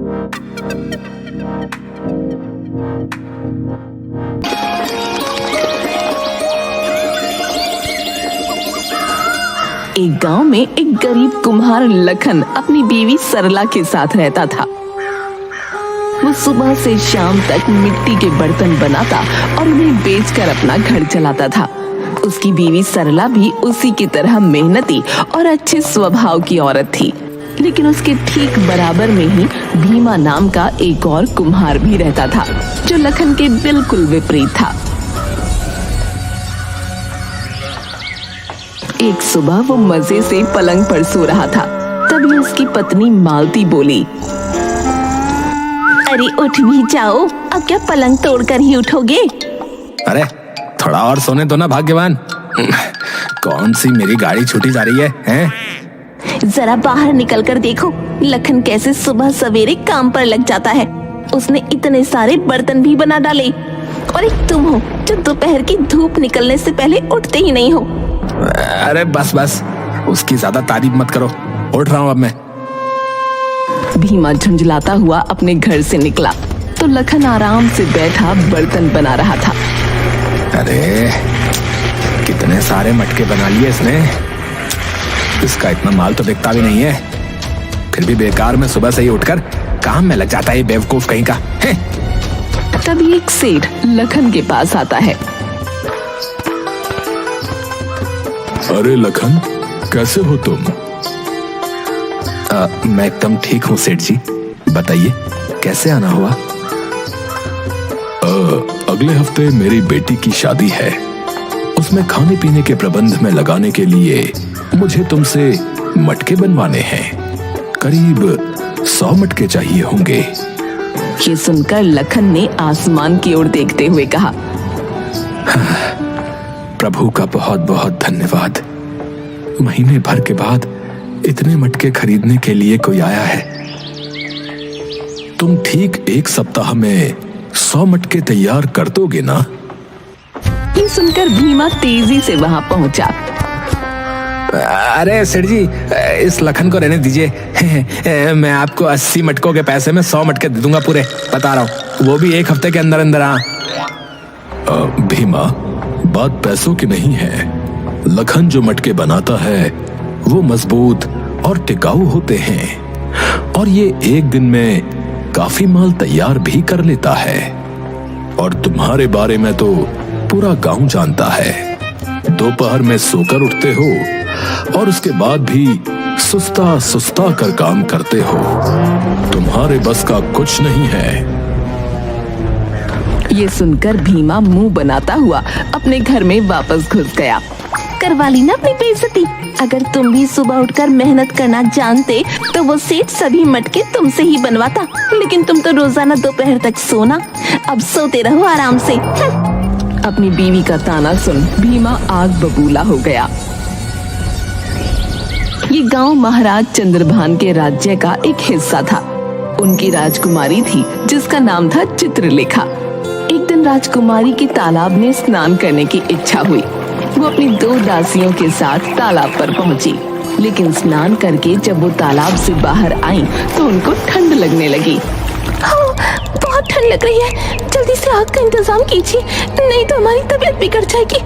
एक गांव में एक गरीब कुम्हार लखन अपनी बीवी सरला के साथ रहता था। वो सुबह से शाम तक मिट्टी के बर्तन बनाता और उन्हें बेचकर अपना घर चलाता था। उसकी बीवी सरला भी उसी की तरह मेहनती और अच्छे स्वभाव की औरत थी, लेकिन उसके ठीक बराबर में ही भीमा नाम का एक और कुम्हार भी रहता था, जो लखन के बिल्कुल विपरीत था। एक सुबह वो मजे से पलंग पर सो रहा था, तभी उसकी पत्नी मालती बोली, अरे उठ भी जाओ, अब क्या पलंग तोड़कर ही उठोगे? अरे थोड़ा और सोने दो ना भाग्यवान। कौन सी मेरी गाड़ी छूटी जा रही है, हैं? जरा बाहर निकल कर देखो, लखन कैसे सुबह सवेरे काम पर लग जाता है। उसने इतने सारे बर्तन भी बना डाले, और एक तुम हो जो दोपहर की धूप निकलने से पहले उठते ही नहीं हो। अरे बस बस, उसकी ज्यादा तारीफ मत करो, उठ रहा हूँ अब मैं। भीमा झुंझलाता हुआ अपने घर से निकला तो लखन आराम से बैठा बर्तन बना रहा था। अरे कितने सारे मटके बना लिए इसने, इसका इतना माल तो बिकता भी नहीं है, फिर भी बेकार में सुबह से ही उठकर काम में लग जाता है ये बेवकूफ कहीं का। तभी एक सेठ लखन के पास आता है। अरे लखन, कैसे हो तुम? मैं एकदम ठीक हूँ सेठ जी, बताइए कैसे आना हुआ? अगले हफ्ते मेरी बेटी की शादी है, उसमें खाने पीने के प्रबंध में लगाने के लिए मुझे तुमसे मटके बनवाने हैं। करीब 100 मटके चाहिए होंगे। ये सुनकर लखन ने आसमान की ओर देखते हुए कहा, प्रभु का बहुत बहुत धन्यवाद, महीने भर के बाद इतने मटके खरीदने के लिए कोई आया है। तुम ठीक 1 सप्ताह में 100 मटके तैयार कर दोगे ना? ये सुनकर भीमा तेजी से वहां पहुंचा। अरे सेठ जी, इस लखन को रहने दीजिए। मैं आपको 80 मटकों के पैसे में 100 मटके दे दूंगा पूरे, बता रहा हूँ, वो भी 1 हफ्ते के अंदर अंदर। भीमा, बात पैसों की नहीं है। लखन जो मटके बनाता है वो मजबूत और टिकाऊ होते हैं, और ये एक दिन में काफी माल तैयार भी कर लेता है। और तुम्हारे बारे में तो पूरा गांव जानता है। दोपहर में सोकर उठते हो और उसके बाद भी सुस्ता सुस्ता कर काम करते हो। तुम्हारे बस का कुछ नहीं है। ये सुनकर भीमा मुंह बनाता हुआ अपने घर में वापस घुस गया। करवा ली ना अपनी बेइज्जती। अगर तुम भी सुबह उठकर मेहनत करना जानते तो वो सेठ सभी मटके तुमसे ही बनवाता, लेकिन तुम तो रोजाना दोपहर तक सोना। अब सोते रहो आराम से। अपनी बीवी का ताना सुन भीमा आग बबूला हो गया। ये गांव महाराज चंद्रभान के राज्य का एक हिस्सा था। उनकी राजकुमारी थी जिसका नाम था चित्रलेखा। एक दिन राजकुमारी की तालाब में स्नान करने की इच्छा हुई। वो अपनी 2 दासियों के साथ तालाब पर पहुंची, लेकिन स्नान करके जब वो तालाब से बाहर आई तो उनको ठंड लगने लगी। बहुत ठंड लग रही है, जल्दी से आग का इंतजाम कीजिए, नहीं तो हमारी तबीयत बिगड़ जाएगी।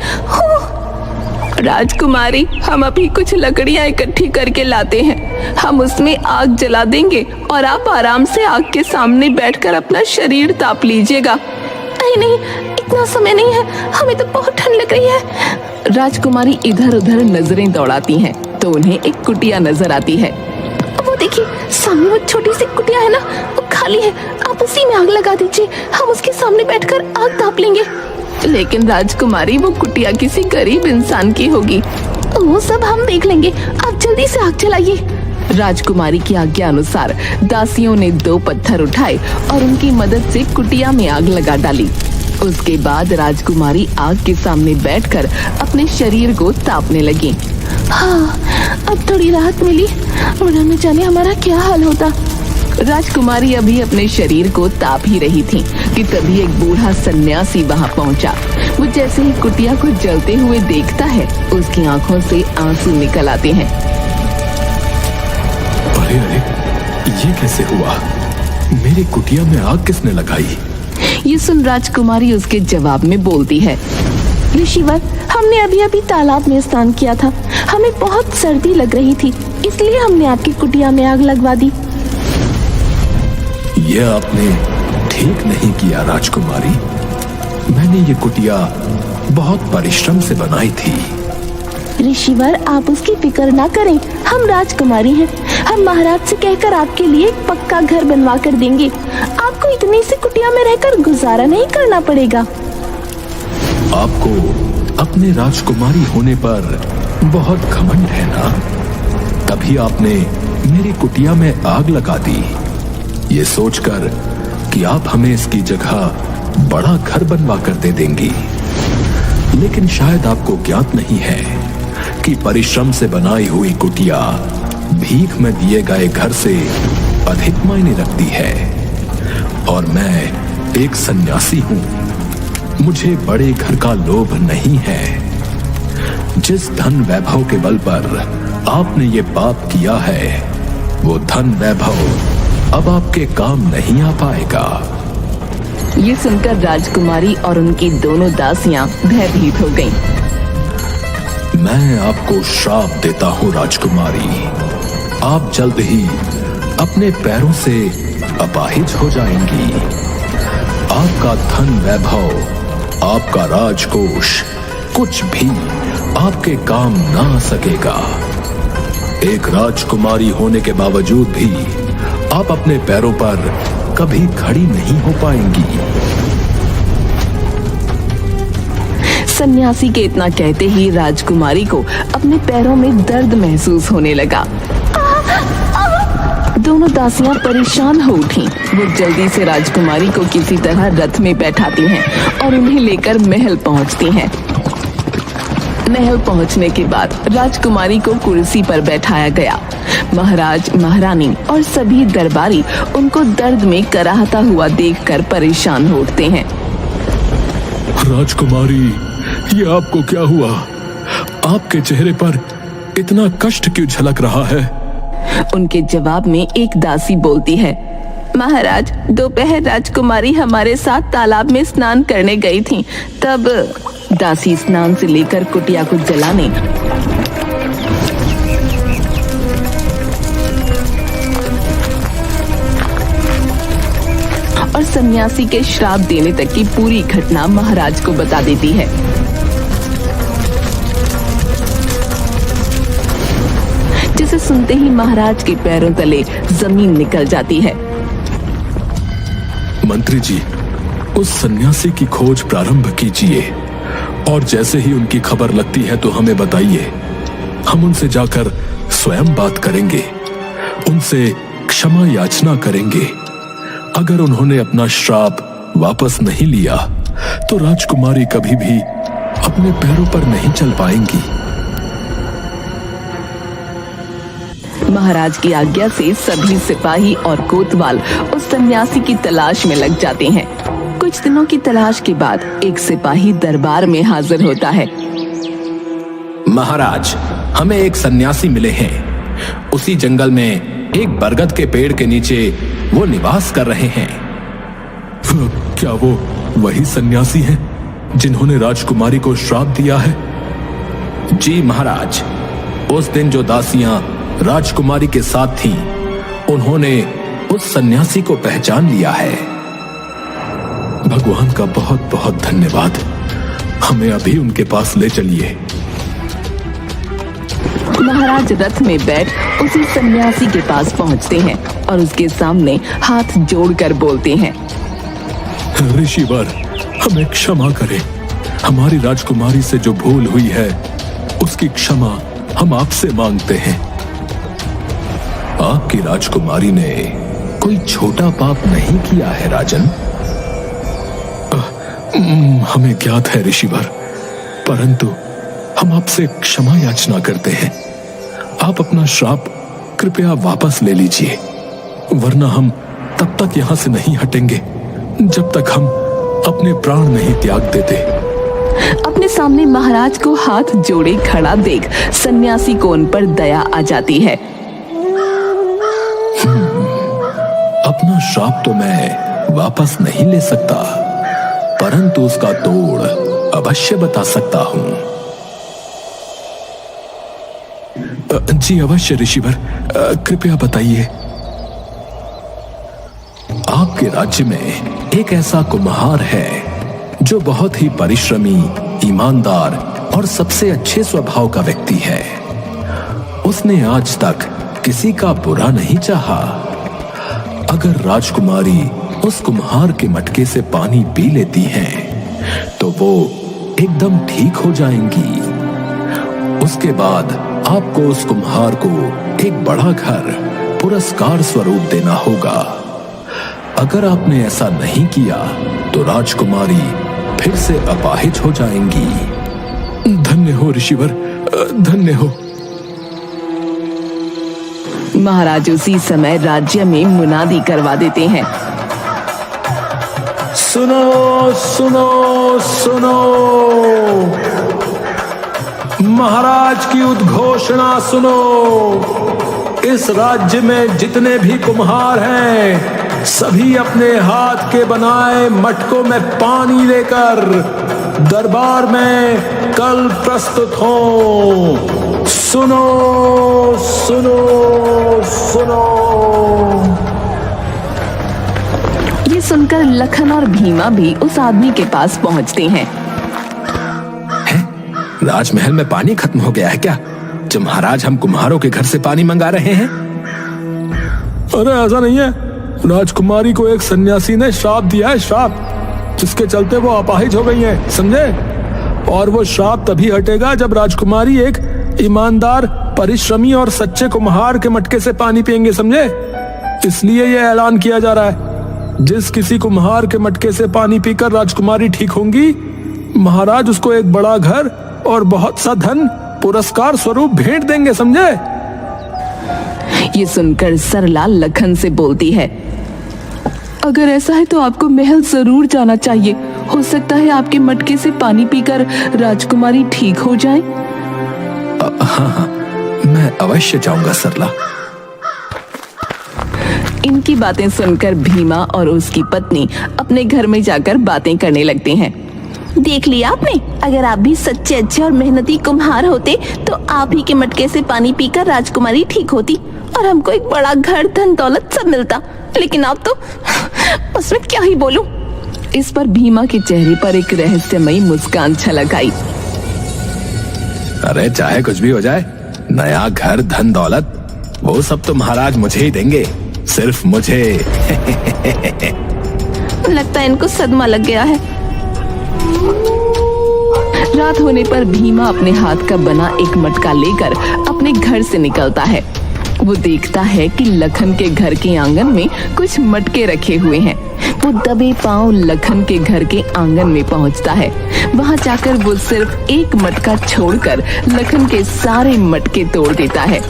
राजकुमारी, हम अभी कुछ लकड़ियां इकट्ठी करके लाते हैं, हम उसमें आग जला देंगे और आप आराम से आग के सामने बैठकर अपना शरीर ताप लीजिएगा। नहीं, इतना समय नहीं है, हमें तो बहुत ठंड लग रही है। राजकुमारी इधर उधर नजरें दौड़ाती हैं, तो उन्हें एक कुटिया नजर आती है। वो देखिए, सामने वो छोटी सी कुटिया है ना, वो खाली है, आप उसी में आग लगा दीजिए, हम उसके सामने बैठकर आग ताप लेंगे। लेकिन राजकुमारी, वो कुटिया किसी गरीब इंसान की होगी। वो सब हम देख लेंगे, आप जल्दी से आग जलाइए। राजकुमारी की आज्ञा अनुसार दासियों ने 2 पत्थर उठाए और उनकी मदद से कुटिया में आग लगा डाली। उसके बाद राजकुमारी आग के सामने बैठकर अपने शरीर को तापने लगी। हाँ, अब थोड़ी राहत मिली, वरना न जाने हमारा क्या हाल होता। राजकुमारी अभी अपने शरीर को ताप ही रही थी कि तभी एक बूढ़ा सन्यासी वहां पहुंचा। वो जैसे ही कुटिया को जलते हुए देखता है, उसकी आंखों से आंसू निकल आते हैं। अरे ये कैसे हुआ? मेरी कुटिया में आग किसने लगाई? ये सुन राजकुमारी उसके जवाब में बोलती है, ऋषिवर, हमने अभी अभी तालाब में स्नान किया था। हमें बहुत सर्दी लग रही थी, इसलिए हमने आपकी कुटिया में आग लगवा दी। यह आपने ठीक नहीं किया राजकुमारी। मैंने ये कुटिया बहुत परिश्रम से बनाई थी। ऋषिवर, आप उसकी फिक्र ना करें, हम राजकुमारी हैं। हम महाराज से कहकर आपके लिए एक पक्का घर बनवा कर देंगे। आपको इतनी सी कुटिया में रहकर गुजारा नहीं करना पड़ेगा। आपको अपने राजकुमारी होने पर बहुत घमंड है ना? तभी आपने मेरी कुटिया में आग लगा दी, ये सोचकर कि आप हमें इसकी जगह बड़ा घर बनवा कर दे देंगी। लेकिन शायद आपको ज्ञात नहीं है कि परिश्रम से बनाई हुई कुटिया भीख में दिए गए घर से अधिक मायने रखती है। और मैं एक सन्यासी हूं, मुझे बड़े घर का लोभ नहीं है। जिस धन वैभव के बल पर आपने ये पाप किया है, वो धन वैभव अब आपके काम नहीं आ पाएगा। ये सुनकर राजकुमारी और उनकी दोनों दासियां भयभीत हो गईं। मैं आपको श्राप देता हूं राजकुमारी, आप जल्द ही अपने पैरों से अपाहिज हो जाएंगी। आपका धन वैभव, आपका राजकोष कुछ भी आपके काम ना आ सकेगा। एक राजकुमारी होने के बावजूद भी आप अपने पैरों पर कभी खड़ी नहीं हो पाएंगी। सन्यासी के इतना कहते ही राजकुमारी को अपने पैरों में दर्द महसूस होने लगा। दोनों दासियां परेशान हो उठीं। वो जल्दी से राजकुमारी को किसी तरह रथ में बैठाती हैं और उन्हें लेकर महल पहुंचती हैं। महल पहुंचने के बाद राजकुमारी को कुर्सी पर बैठाया गया। महाराज, महारानी और सभी दरबारी उनको दर्द में कराहता हुआ देखकर परेशान हो उठते हैं। राजकुमारी, ये आपको क्या हुआ? आपके चेहरे पर इतना कष्ट क्यों झलक रहा है? उनके जवाब में एक दासी बोलती है, महाराज, दोपहर राजकुमारी हमारे साथ तालाब में स्नान करने गई थीं। तब दासी स्नान से लेकर कुटिया को जलाने और सन्यासी के श्राप देने तक की पूरी घटना महाराज को बता देती है। जिसे सुनते ही महाराज के पैरों तले जमीन निकल जाती है। मंत्री जी, उस सन्यासी की खोज प्रारंभ कीजिए और जैसे ही उनकी खबर लगती है तो हमें बताइए। हम उनसे जाकर स्वयं बात करेंगे, उनसे क्षमा याचना करेंगे। अगर उन्होंने अपना श्राप वापस नहीं लिया तो राजकुमारी कभी भी अपने पैरों पर नहीं चल पाएंगी। महाराज की आज्ञा से सभी सिपाही और कोतवाल उस सन्यासी की तलाश में लग जाते हैं। कुछ दिनों की तलाश के बाद एक सिपाही दरबार में हाजिर होता है। महाराज, हमें एक सन्यासी मिले हैं। उसी जंगल में एक बरगद के पेड़ के नीचे वो निवास कर रहे हैं। क्या वो वही सन्यासी हैं जिन्होंने राजकुमारी को श्राप दिया है? जी महाराज, उस दिन जो दासियां राजकुमारी के साथ थीं, उन्होंने उस सन्यासी को पहचान लिया है। भगवान का बहुत बहुत धन्यवाद। हमें अभी उनके पास ले चलिए। महाराज रथ में बैठ उसी सन्यासी के पास पहुंचते हैं और उसके सामने हाथ जोड़कर बोलते हैं, ऋषिवर, हमें क्षमा करें। हमारी राजकुमारी से जो भूल हुई है उसकी क्षमा हम आपसे मांगते हैं। आपकी राजकुमारी ने कोई छोटा पाप नहीं किया है राजन। हमें ज्ञात है ऋषिवर, परंतु हम आपसे क्षमा याचना करते हैं। आप अपना श्राप कृपया वापस ले लीजिए, वरना हम तब तक यहां से नहीं हटेंगे जब तक हम अपने प्राण नहीं त्याग देते। अपने सामने महाराज को हाथ जोड़े खड़ा देख सन्यासी को उन पर दया आ जाती है। अपना अपना श्राप तो मैं वापस नहीं ले सकता, परंतु उसका तोड़ अवश्य बता सकता हूं। जी अवश्य ऋषिवर, कृपया बताइए। आपके राज्य में एक ऐसा कुम्हार है जो बहुत ही परिश्रमी, ईमानदार और सबसे अच्छे स्वभाव का व्यक्ति है। उसने आज तक किसी का बुरा नहीं चाहा। अगर राजकुमारी उस कुम्हार के मटके से पानी पी लेती हैं, तो वो एकदम ठीक हो जाएंगी। उसके बाद आपको उस कुम्हार को एक बड़ा घर पुरस्कार स्वरूप देना होगा। अगर आपने ऐसा नहीं किया तो राजकुमारी फिर से अपाहिज हो जाएंगी। धन्य हो ऋषिवर, धन्य हो। महाराज उसी समय राज्य में मुनादी करवा देते हैं। सुनो सुनो सुनो, महाराज की उद्घोषणा सुनो। इस राज्य में जितने भी कुम्हार हैं, सभी अपने हाथ के बनाए मटकों में पानी लेकर दरबार में कल प्रस्तुत हों। सुनो सुनो सुनो। ये सुनकर लखन और भीमा भी उस आदमी के पास पहुंचते हैं। राजमहल में पानी खत्म हो गया है क्या, जो महाराज हम कुम्हारों के घर से पानी मंगा रहे हैं? अरे ऐसा नहीं है, राजकुमारी को एक सन्यासी ने श्राप दिया है, श्राप, जिसके चलते वो अपाहिज हो गई है, समझे? और वो श्राप तभी हटेगा जब राजकुमारी एक ईमानदार, परिश्रमी और सच्चे कुम्हार के मटके से पानी पिएंगे, समझे? इसलिए ये ऐलान किया जा रहा है, जिस किसी कुम्हार के मटके से पानी पीकर राजकुमारी ठीक होंगी, महाराज उसको एक बड़ा घर और बहुत सा धन पुरस्कार स्वरूप भेंट देंगे, समझे? ये सुनकर सरला लखन से बोलती है, अगर ऐसा है तो आपको महल जरूर जाना चाहिए। हो सकता है आपके मटके से पानी पीकर राजकुमारी ठीक हो जाए। हाँ, मैं अवश्य जाऊंगा सरला। इनकी बातें सुनकर भीमा और उसकी पत्नी अपने घर में जाकर बातें करने लगते हैं। देख लिया आपने, अगर आप भी सच्चे अच्छे और मेहनती कुम्हार होते तो आप ही के मटके से पानी पीकर राजकुमारी ठीक होती और हमको एक बड़ा घर, धन दौलत सब मिलता। लेकिन आप तो उसमें क्या ही बोलूं। इस पर भीमा के चेहरे पर एक रहस्यमयी मुस्कान छलक आई। अरे चाहे कुछ भी हो जाए, नया घर, धन दौलत, वो सब तो महाराज मुझे ही देंगे, सिर्फ मुझे। लगता है इनको सदमा लग गया है। रात होने पर भीमा अपने हाथ का बना एक मटका लेकर अपने घर से निकलता है। वो देखता है कि लखन के घर के आंगन में कुछ मटके रखे हुए हैं। वो दबे पांव लखन के घर के आंगन में पहुंचता है। वहां जाकर वो सिर्फ एक मटका छोड़कर लखन के सारे मटके तोड़ देता है।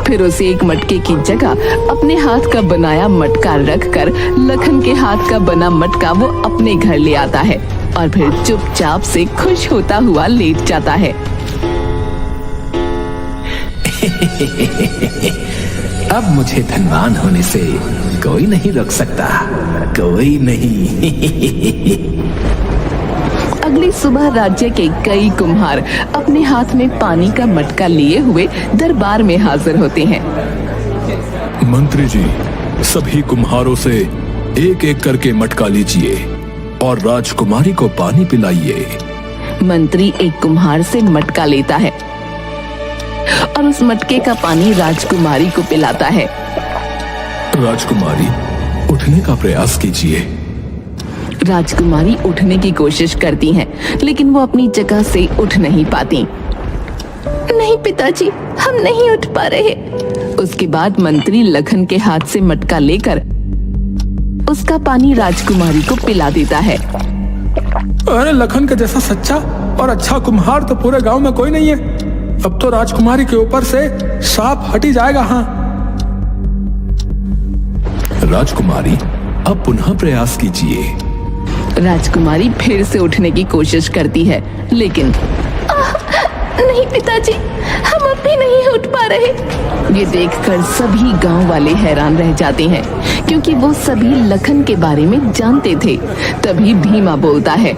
फिर उसे एक मटके की जगह अपने हाथ का बनाया मटका रखकर लखन के हाथ का बना मटका वो अपने घर ले आता है और फिर चुपचाप से खुश होता हुआ लेट जाता है। अब मुझे धनवान होने से कोई नहीं रोक सकता, कोई नहीं। अगली सुबह राज्य के कई कुम्हार अपने हाथ में पानी का मटका लिए हुए दरबार में हाजिर होते हैं। मंत्री जी, सभी कुम्हारों से एक एक करके मटका लीजिए और राजकुमारी को पानी पिलाइए। मंत्री एक कुम्हार से मटका लेता है और उस मटके का पानी राजकुमारी को पिलाता है। राजकुमारी, उठने का प्रयास कीजिए। राजकुमारी उठने की कोशिश करती हैं, लेकिन वो अपनी जगह से उठ नहीं पाती। नहीं पिताजी, हम नहीं उठ पा रहे। उसके बाद मंत्री लखन के हाथ से मटका लेकर उसका पानी राजकुमारी को पिला देता है। अरे लखन का जैसा सच्चा और अच्छा कुम्हार तो पूरे गांव में कोई नहीं है। अब तो राजकुमारी के ऊपर से श्राप हट ही जाएगा। हाँ राजकुमारी, अब पुनः प्रयास कीजिए। राजकुमारी फिर से उठने की कोशिश करती है, लेकिन नहीं पिताजी, हम अब भी नहीं उठ पा रहे। ये देखकर सभी गांव वाले हैरान रह जाते हैं, क्योंकि वो सभी लखन के बारे में जानते थे। तभी भीमा बोलता है,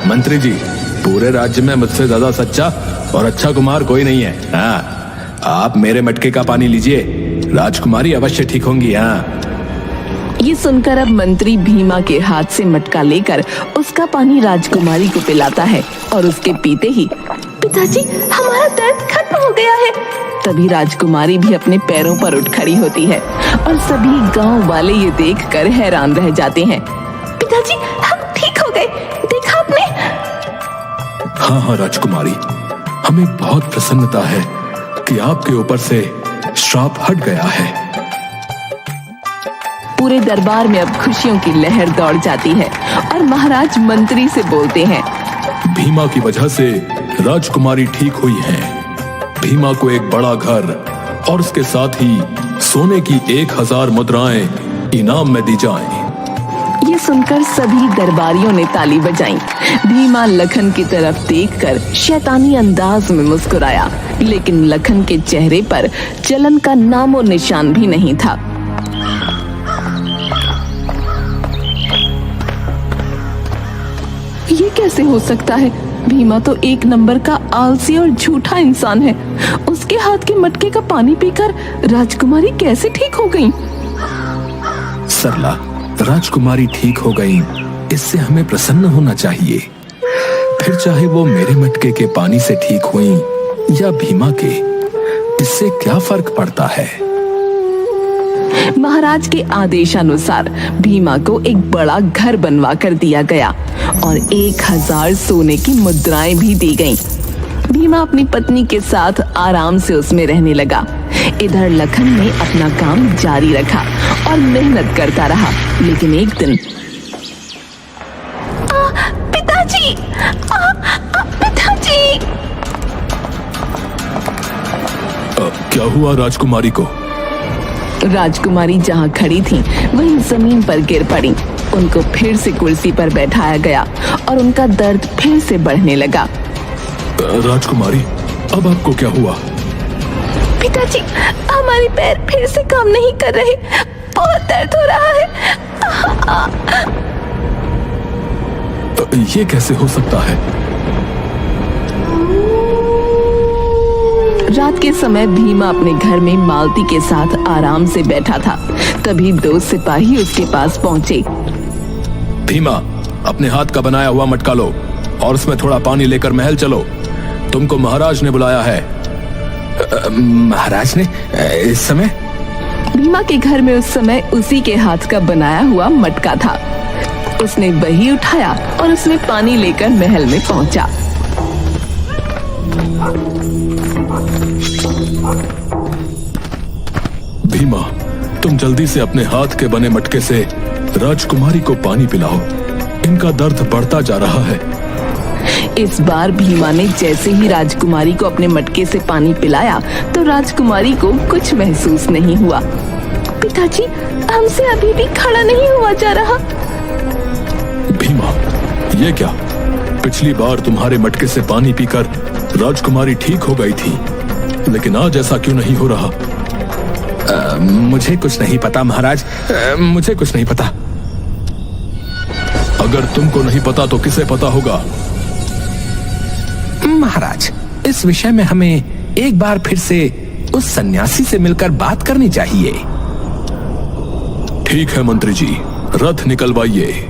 मंत्री जी, पूरे राज्य में मुझसे ज्यादा सच्चा और अच्छा कुमार कोई नहीं है। हाँ, आप मेरे मटके का पानी लीजिए, राजकुमारी अवश्य ठीक होंगी। हाँ। ये सुनकर अब मंत्री भीमा के हाथ से मटका लेकर उसका पानी राजकुमारी को पिलाता है और उसके पीते ही पिताजी, हमारा दर्द खत्म हो गया है। तभी राजकुमारी भी अपने पैरों पर उठ खड़ी होती है और सभी गांव वाले ये देखकर हैरान रह जाते हैं। पिताजी, हम ठीक हो गए, देखा आपने? हाँ हाँ राजकुमारी, हमें बहुत प्रसन्नता है कि आपके ऊपर से श्राप हट गया है। पूरे दरबार में अब खुशियों की लहर दौड़ जाती है और महाराज मंत्री से बोलते हैं, भीमा की वजह से राजकुमारी ठीक हुई है। भीमा को एक बड़ा घर और उसके साथ ही सोने की 1000 मुद्राएं इनाम में दी जाएं। ये सुनकर सभी दरबारियों ने ताली बजाई। भीमा लखन की तरफ देखकर शैतानी अंदाज में मुस्कुराया, लेकिन लखन के चेहरे पर जलन का नामो निशान भी नहीं था। ये कैसे हो सकता है? भीमा तो एक नंबर का आलसी और झूठा इंसान है। उसके हाथ के मटके का पानी पीकर राजकुमारी कैसे ठीक हो गई? सरला, राजकुमारी ठीक हो गई, इससे हमें प्रसन्न होना चाहिए। फिर चाहे वो मेरे मटके के पानी से ठीक हुई या भीमा के, इससे क्या फर्क पड़ता है? महाराज के आदेशानुसार भीमा को एक बड़ा घर बनवा कर दिया गया और 1000 सोने की मुद्राएं भी दी गईं। भीमा अपनी पत्नी के साथ आराम से उसमें रहने लगा। इधर लखन ने अपना काम जारी रखा और मेहनत करता रहा, लेकिन एक दिन पिताजी, पिताजी! क्या हुआ राजकुमारी को? राजकुमारी जहाँ खड़ी थी वहीं जमीन पर गिर पड़ी। उनको फिर से कुर्सी पर बैठाया गया और उनका दर्द फिर से बढ़ने लगा। राजकुमारी, अब आपको क्या हुआ? पिताजी, हमारे पैर फिर से काम नहीं कर रहे, बहुत दर्द हो रहा है। ये कैसे हो सकता है? रात के समय भीमा अपने घर में मालती के साथ आराम से बैठा था। तभी 2 सिपाही उसके पास पहुंचे। भीमा, अपने हाथ का बनाया हुआ मटका लो और उसमें थोड़ा पानी लेकर महल चलो, तुमको महाराज ने बुलाया है। महाराज ने? इस समय? भीमा के घर में उस समय उसी के हाथ का बनाया हुआ मटका था। उसने वही उठाया और उसमें पानी लेकर महल में पहुंचा। भीमा, तुम जल्दी से अपने हाथ के बने मटके से राजकुमारी को पानी पिलाओ, इनका दर्द बढ़ता जा रहा है। इस बार भीमा ने जैसे ही राजकुमारी को अपने मटके से पानी पिलाया तो राजकुमारी को कुछ महसूस नहीं हुआ। पिताजी, हमसे अभी भी खड़ा नहीं हुआ जा रहा। भीमा, ये क्या? पिछली बार तुम्हारे मटके से पानी पीकर राजकुमारी ठीक हो गई थी, लेकिन आज ऐसा क्यों नहीं हो रहा? मुझे कुछ नहीं पता महाराज, मुझे कुछ नहीं पता। अगर तुमको नहीं पता तो किसे पता होगा? महाराज, इस विषय में हमें एक बार फिर से उस सन्यासी से मिलकर बात करनी चाहिए। ठीक है मंत्री जी, रथ निकलवाइए।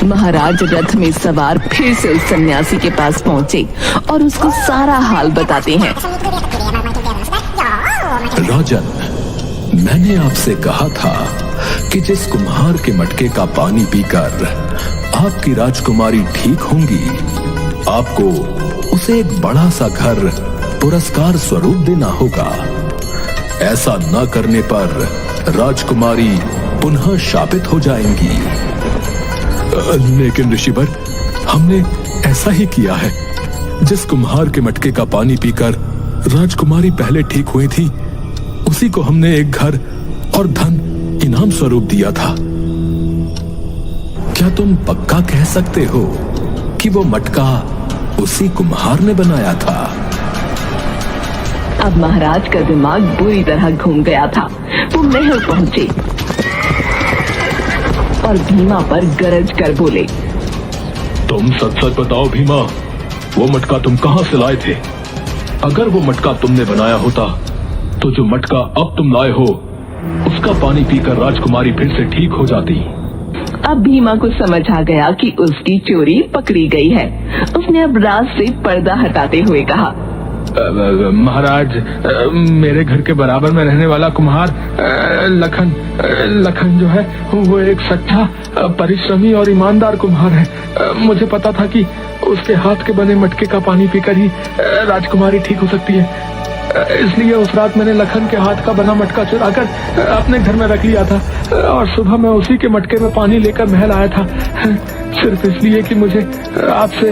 महाराज रथ में सवार फिर से उस सन्यासी के पास पहुंचे और उसको सारा हाल बताते हैं। राजन, मैंने आपसे कहा था कि जिस कुम्हार के मटके का पानी पीकर आपकी राजकुमारी ठीक होंगी, आपको उसे एक बड़ा सा घर पुरस्कार स्वरूप देना होगा। ऐसा न करने पर राजकुमारी पुनः शापित हो जाएंगी। लेकिन ऋषिवर, हमने ऐसा ही किया है। जिस कुम्हार के मटके का पानी पीकर राजकुमारी पहले ठीक हुई थी, उसी को हमने एक घर और धन इनाम स्वरूप दिया था। क्या तुम पक्का कह सकते हो कि वो मटका उसी कुम्हार ने बनाया था। अब महाराज का दिमाग बुरी तरह घूम गया था। वो महल पहुंचे और भीमा पर गरज कर बोले, तुम सच सच बताओ भीमा, वो मटका तुम कहाँ से लाए थे? अगर वो मटका तुमने बनाया होता तो जो मटका अब तुम लाए हो उसका पानी पीकर राजकुमारी फिर से ठीक हो जाती। अब भीमा को समझ आ गया कि उसकी चोरी पकड़ी गई है। उसने अब राज से पर्दा हटाते हुए कहा, महाराज, मेरे घर के बराबर में रहने वाला कुम्हार लखन जो है वो एक सच्चा, परिश्रमी और ईमानदार कुम्हार है। मुझे पता था कि उसके हाथ के बने मटके का पानी पीकर ही राजकुमारी ठीक हो सकती है। इसलिए उस रात मैंने लखन के हाथ का बना मटका चुराकर अपने घर में रख लिया था और सुबह मैं उसी के मटके में पानी लेकर महल आया था, सिर्फ इसलिए कि मुझे आपसे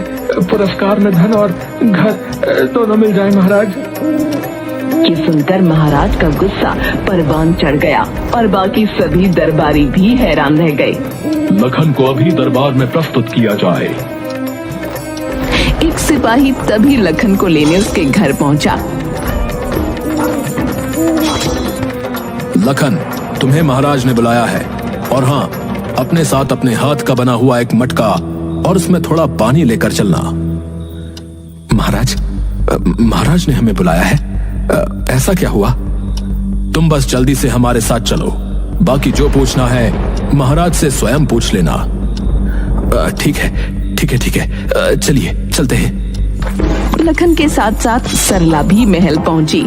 पुरस्कार में धन और घर दोनों मिल जाए। महाराज, ये सुनकर महाराज का गुस्सा परवान चढ़ गया और बाकी सभी दरबारी भी हैरान रह गए। लखन को अभी दरबार में प्रस्तुत किया जाए। एक सिपाही तभी लखन को लेने उसके घर पहुंचा। लखन, तुम्हें महाराज ने बुलाया है, और हाँ, अपने साथ अपने हाथ का बना हुआ एक मटका और उसमें थोड़ा पानी लेकर चलना। महाराज ने हमें बुलाया है? ऐसा क्या हुआ? तुम बस जल्दी से हमारे साथ चलो, बाकी जो पूछना है महाराज से स्वयं पूछ लेना। ठीक है, चलिए चलते हैं। लखन के साथ साथ सरला भी महल पहुंची।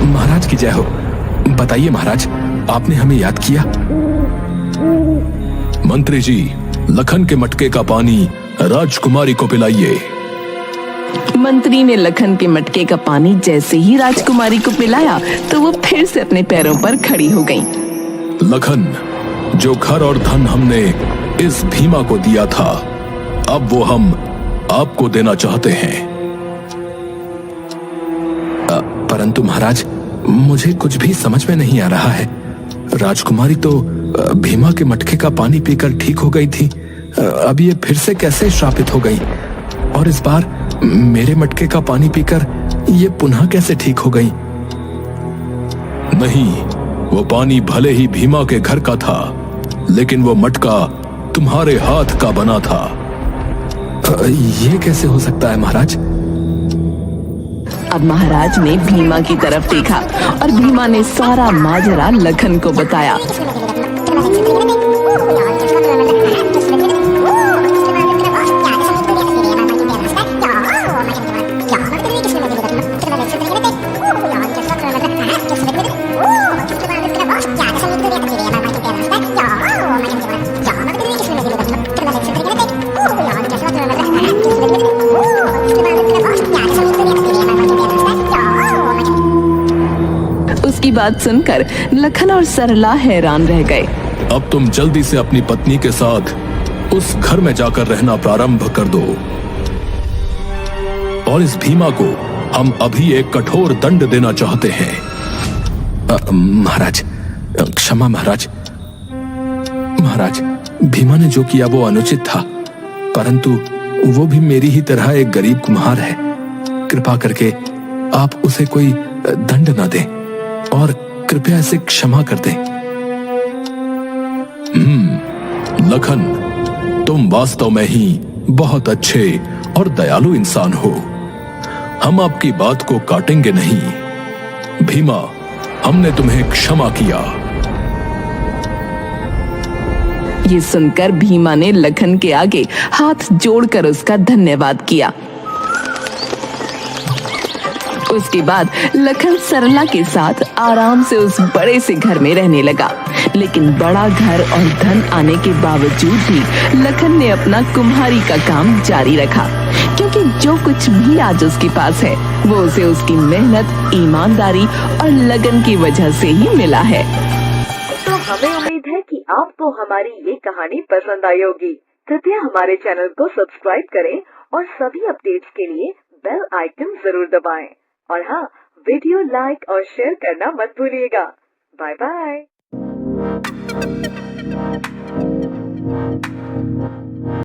महाराज की जय हो। बताइए महाराज, आपने हमें याद किया? मंत्री जी, लखन के मटके का पानी राजकुमारी को पिलाइए। मंत्री ने लखन के मटके का पानी जैसे ही राजकुमारी को पिलाया तो वो फिर से अपने पैरों पर खड़ी हो गईं। लखन, जो घर और धन हमने इस भीमा को दिया था, अब वो हम आपको देना चाहते हैं। परंतु महाराज, मुझे कुछ भी समझ में नहीं आ रहा है। राजकुमारी तो भीमा के मटके का पानी पीकर ठीक हो गई थी, अब ये फिर से कैसे श्रापित हो गई? और इस बार मेरे मटके का पानी पीकर ये पुनः कैसे ठीक हो गई? नहीं, वो पानी भले ही भीमा के घर का था, लेकिन वो मटका तुम्हारे हाथ का बना था। ये कैसे हो सकता है महाराज? अब महाराज ने भीमा की तरफ देखा और भीमा ने सारा माजरा लखन को बताया। उसकी बात सुनकर लखन और सरला हैरान रह गए। अब तुम जल्दी से अपनी पत्नी के साथ उस घर में जाकर रहना प्रारंभ कर दो, और इस भीमा को हम अभी एक कठोर दंड देना चाहते हैं। महाराज, क्षमा महाराज। महाराज, भीमा ने जो किया वो अनुचित था, परंतु वो भी मेरी ही तरह एक गरीब कुम्हार है। कृपा करके आप उसे कोई दंड न दें और कृपया इसे क्षमा कर दें। लखन, तुम वास्तव में ही बहुत अच्छे और दयालु इंसान हो। हम आपकी बात को काटेंगे नहीं। भीमा, हमने तुम्हें क्षमा किया। ये सुनकर भीमा ने लखन के आगे हाथ जोड़कर उसका धन्यवाद किया। उसके बाद लखन सरला के साथ आराम से उस बड़े से घर में रहने लगा। लेकिन बड़ा घर और धन आने के बावजूद भी लखन ने अपना कुम्हारी का काम जारी रखा, क्योंकि जो कुछ भी आज उसके पास है वो उसे उसकी मेहनत, ईमानदारी और लगन की वजह से ही मिला है। तो हमें उम्मीद है कि आपको हमारी ये कहानी पसंद आई होगी। कृपया हमारे चैनल को सब्सक्राइब करें और सभी अपडेट्स के लिए बेल आइकन जरूर दबाएं। और हाँ, वीडियो लाइक और शेयर करना मत भूलिएगा। Bye bye.